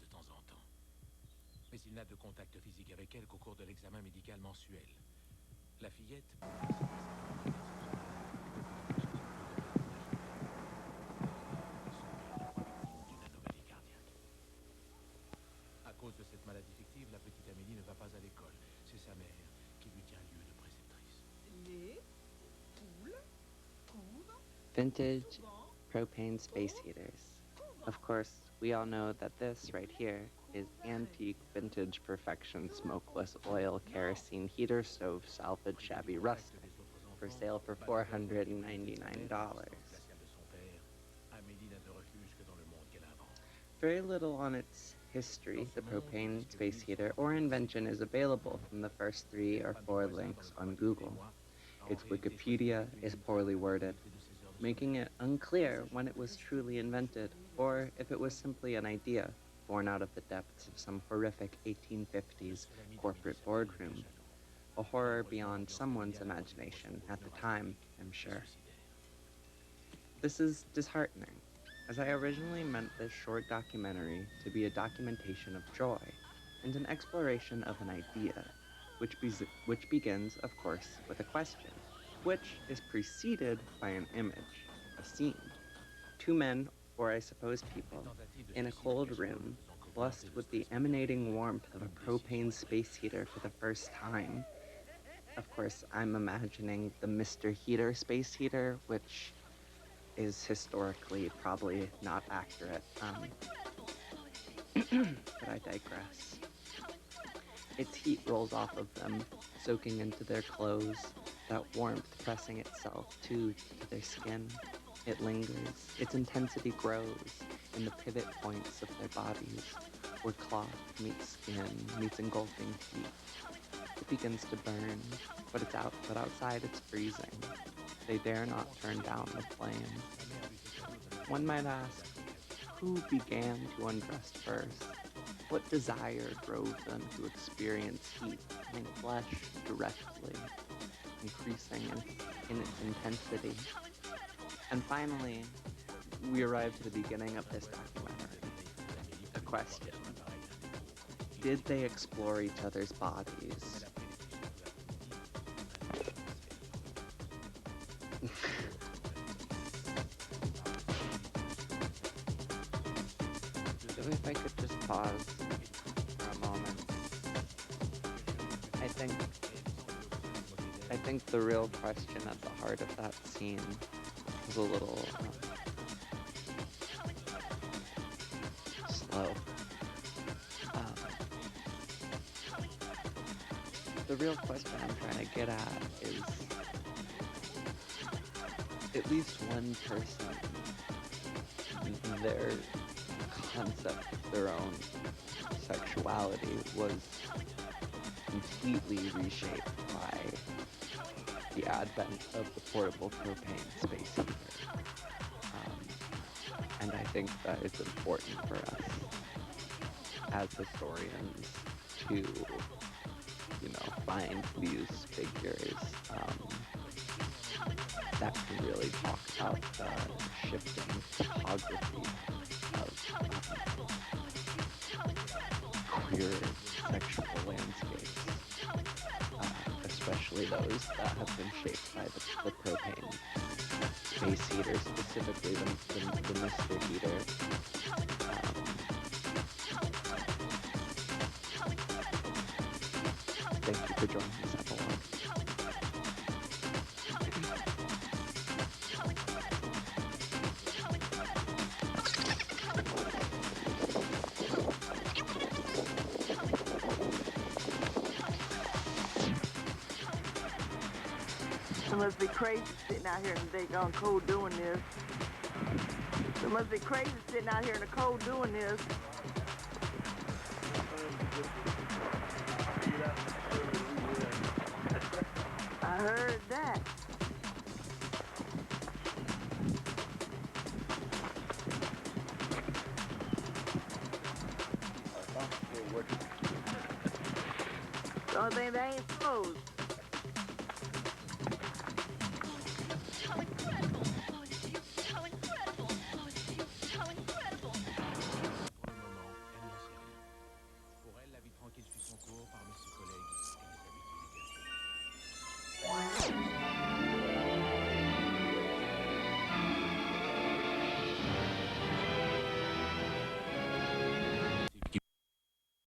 temps en temps. Mais il n'a de contact physique avec elle qu'au cours de l'examen médical mensuel. La fillette... d'une anomalie cardiaque. À cause de cette maladie fictive, la petite Amélie ne va pas à l'école. C'est sa mère qui lui tient lieu de préceptrice. Les poules courent Vintage souvent propane space heaters. Of course, we all know that this right here is antique vintage perfection smokeless oil kerosene heater stove salvage shabby rustic for sale for $499. Very little on its history, the propane space heater, or invention is available from the first 3 or 4 links on Google. Its Wikipedia is poorly worded, making it unclear when it was truly invented, or if it was simply an idea born out of the depths of some horrific 1850s corporate boardroom, a horror beyond someone's imagination at the time, I'm sure. This is disheartening, as I originally meant this short documentary to be a documentation of joy and an exploration of an idea, which begins, of course, with a question, which is preceded by an image, a scene. 2 men, or I suppose people, in a cold room, blessed with the emanating warmth of a propane space heater for the first time. Of course, I'm imagining the Mr. Heater space heater, which is historically probably not accurate, but I digress. Its heat rolls off of them, soaking into their clothes, that warmth pressing itself to their skin. It lingers, its intensity grows in the pivot points of their bodies, where cloth meets skin, meets engulfing heat. It begins to burn, but outside it's freezing. They dare not turn down the flame. One might ask, who began to undress first? What desire drove them to experience heat in flesh directly, increasing in its intensity? And finally, we arrive to the beginning of this documentary. A question. Did they explore each other's bodies? So if I could just pause for a moment. I think the real question at the heart of that scene was a little slow. The real question I'm trying to get at is, at least one person, their concept of their own sexuality was completely reshaped by the advent of the portable propane space heater. And I think that it's important for us as historians to, find these figures that can really talk about the shifting topography of queer sexual landscapes, especially those that have been shaped by the propane space heater, specifically the Mr. Heater. Thank you for joining this epilogue. It must be crazy sitting out here in the daggone cold doing this. It must be crazy sitting out here in the cold doing this. I heard that. The only thing they ain't supposed.